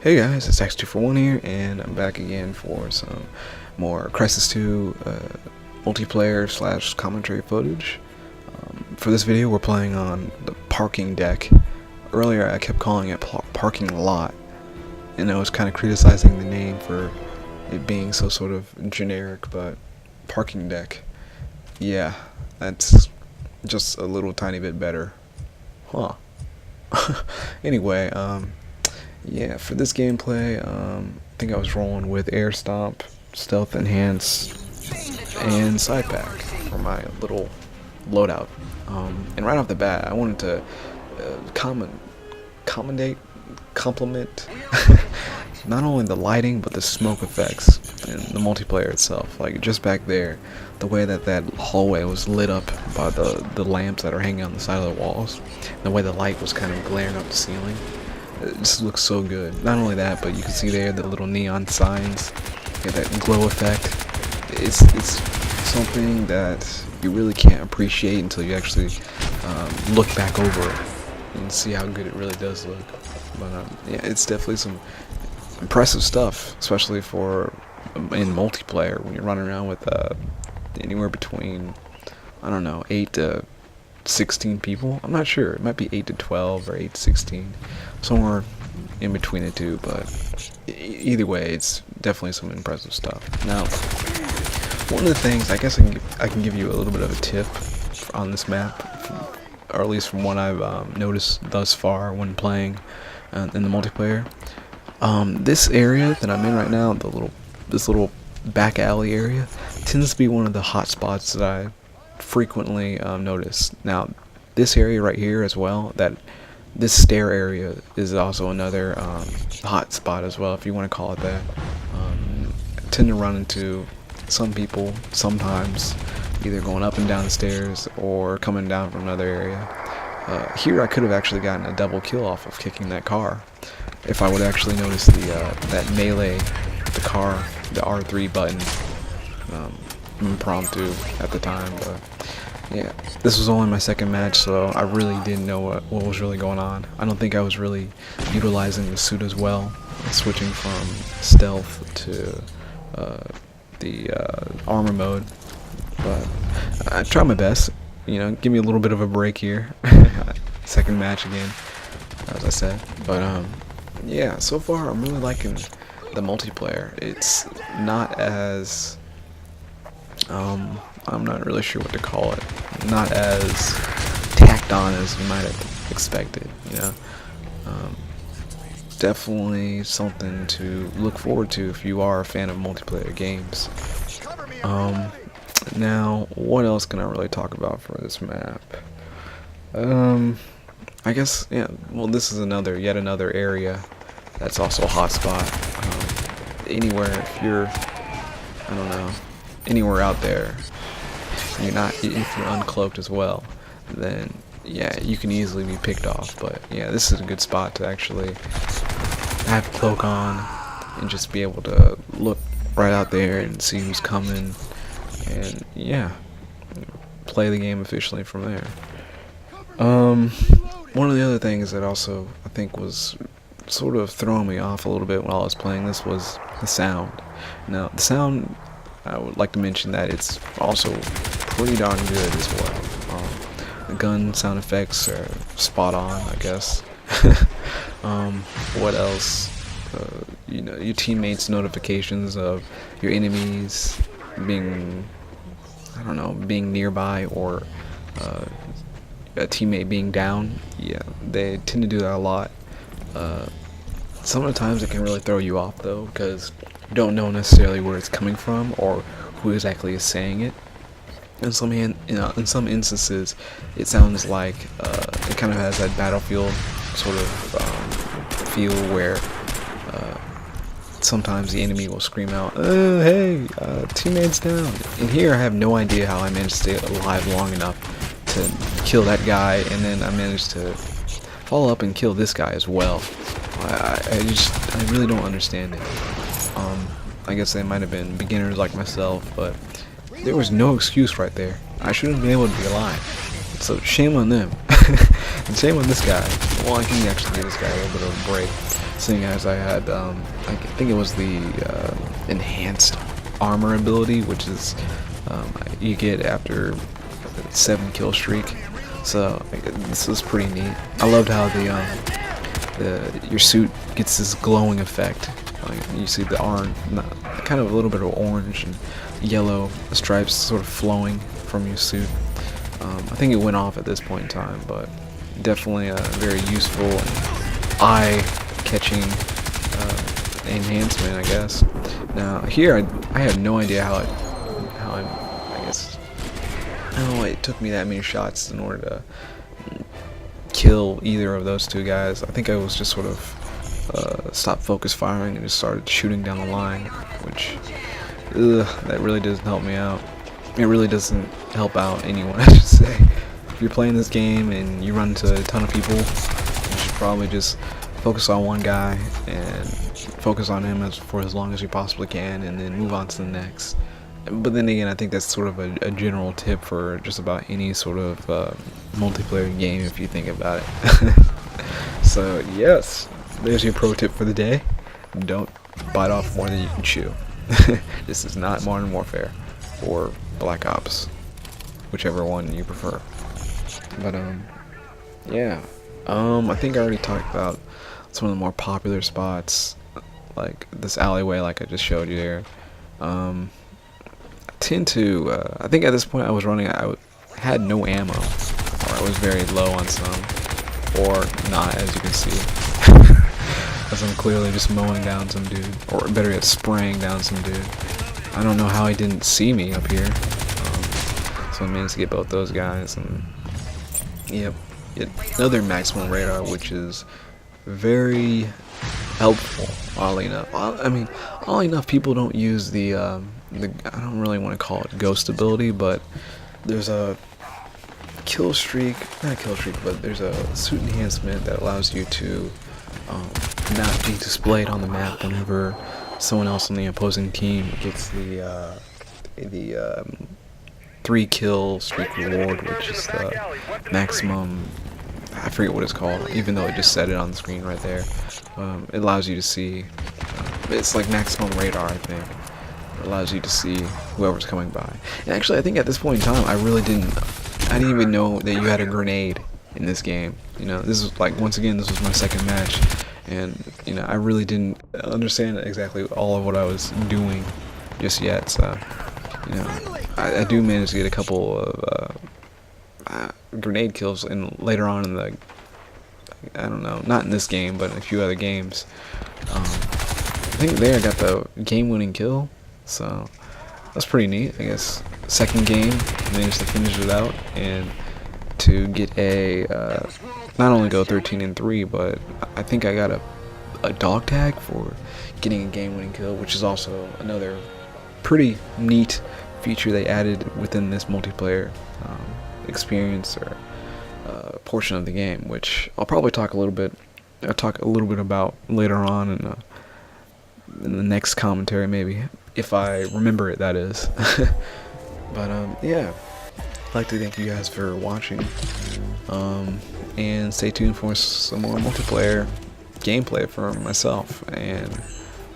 Hey guys, it's X241 here, and I'm back again for some more Crysis 2 multiplayer slash commentary footage. For this video, we're playing on the parking deck. Earlier, I kept calling it parking lot, and I was kind of criticizing the name for it being so sort of generic, but parking deck. Yeah, that's just a little tiny bit better. Huh. Anyway, yeah, for this gameplay, I think I was rolling with Air Stomp, Stealth Enhance, and Side Pack for my little loadout. And right off the bat, I wanted to compliment not only the lighting, but the smoke effects and the multiplayer itself. Like, just back there, the way that hallway was lit up by the lamps that are hanging on the side of the walls, the way the light was kind of glaring up the ceiling. It just looks so good. Not only that, but you can see there the little neon signs, get that glow effect. It's something that you really can't appreciate until you actually look back over it and see how good it really does look. But yeah, it's definitely some impressive stuff, especially for in multiplayer when you're running around with anywhere between, I don't know, 8 to 16 people. I'm not sure. It might be 8 to 12 or 8 to 16, somewhere in between the two. But either way, it's definitely some impressive stuff. Now, one of the things, I guess I can give you a little bit of a tip on this map, or at least from what I've noticed thus far when playing in the multiplayer. This area that I'm in right now, this little back alley area, tends to be one of the hot spots that I frequently notice. Now, this area right here as well, this stair area is also another hot spot as well, if you want to call it that. I tend to run into some people sometimes either going up and down the stairs or coming down from another area. Here I could have actually gotten a double kill off of kicking that car if I would actually notice that melee, the car, the R3 button, impromptu at the time. But yeah, this was only my second match, so I really didn't know what was really going on. I don't think I was really utilizing the suit as well, switching from stealth to the armor mode. But I tried my best, you know, give me a little bit of a break here. Second match again, as I said. But yeah, so far I'm really liking the multiplayer. It's not as I'm not really sure what to call it. Not as tacked on as you might have expected, you know. Definitely something to look forward to if you are a fan of multiplayer games. Now, what else can I really talk about for this map? I guess, yeah, well, this is yet another area that's also a hotspot. Anywhere, if you're, I don't know, anywhere out there, if you're uncloaked as well, then yeah, you can easily be picked off. But yeah, this is a good spot to actually have cloak on and just be able to look right out there and see who's coming, and yeah, play the game efficiently from there. One of the other things that also I think was sort of throwing me off a little bit while I was playing this was the sound. Now, the sound, I would like to mention that it's also pretty darn good as well. The gun sound effects are spot on, I guess. What else? You know, your teammates' notifications of your enemies being, I don't know, being nearby, or a teammate being down. Yeah, they tend to do that a lot. Some of the times it can really throw you off though, because you don't know necessarily where it's coming from or who exactly is saying it. In some instances, it sounds like it kind of has that Battlefield sort of feel where sometimes the enemy will scream out, "Hey, teammates down!" And here I have no idea how I managed to stay alive long enough to kill that guy, and then I managed to follow up and kill this guy as well. I really don't understand it. I guess they might have been beginners like myself, but there was no excuse right there. I shouldn't have been able to be alive. So shame on them. And same with this guy. Well, I can actually give this guy a little bit of a break, seeing as I had, I think it was the enhanced armor ability, which is you get after a 7 kill streak. So this is pretty neat. I loved how your suit gets this glowing effect. Like you see the orange, kind of a little bit of orange and yellow stripes sort of flowing from your suit. I think it went off at this point in time, but definitely a very useful and eye-catching enhancement, I guess. Now here, I have no idea how I guess, I don't know, it took me that many shots in order to kill either of those two guys. I think I was just sort of stopped focus firing and just started shooting down the line, which that really doesn't help me out. It really doesn't help out anyone, I should say. If you're playing this game and you run into a ton of people, you should probably just focus on one guy and focus on him for as long as you possibly can, and then move on to the next. But then again, I think that's sort of a general tip for just about any sort of multiplayer game, if you think about it. So yes, there's your pro tip for the day. Don't bite off more than you can chew. This is not Modern Warfare or Black Ops, whichever one you prefer. But yeah, I think I already talked about some of the more popular spots, like this alleyway, like I just showed you there. I think at this point I had no ammo, or I was very low on some, or not, as you can see. As I'm clearly just mowing down some dude, or better yet, spraying down some dude. I don't know how he didn't see me up here. So I managed to get both those guys, and yep, another maximum radar, which is very helpful. Oddly enough, oddly enough, people don't use the I don't really want to call it ghost ability, but there's a kill streak, not a kill streak, but there's a suit enhancement that allows you to not be displayed on the map whenever someone else on the opposing team gets the 3 kill streak reward, which is the maximum. I forget what it's called, even though it just said it on the screen right there. It allows you to see. It's like maximum radar, I think. It allows you to see whoever's coming by. And actually, I think at this point in time, I didn't even know that you had a grenade in this game. You know, this is like, once again, this was my second match, and you know, I really didn't understand exactly all of what I was doing just yet. So, you know, I do manage to get a couple of grenade kills later on in the, I don't know, not in this game, but in a few other games. I think there I got the game-winning kill, so that's pretty neat. I guess second game, managed to finish it out and to get a not only go 13-3, but I think I got a dog tag for getting a game-winning kill, which is also another pretty neat feature they added within this multiplayer experience or portion of the game, which I'll probably talk a little bit about later on in the next commentary, maybe, if I remember it, that is. But yeah, I'd like to thank you guys for watching, and stay tuned for some more multiplayer gameplay for myself, and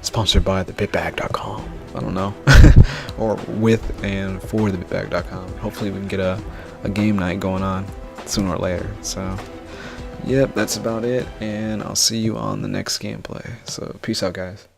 sponsored by thebitbag.com. I don't know. Or with and for thebitbag.com. Hopefully we can get a game night going on sooner or later. So yep, that's about it, and I'll see you on the next gameplay. So peace out, guys.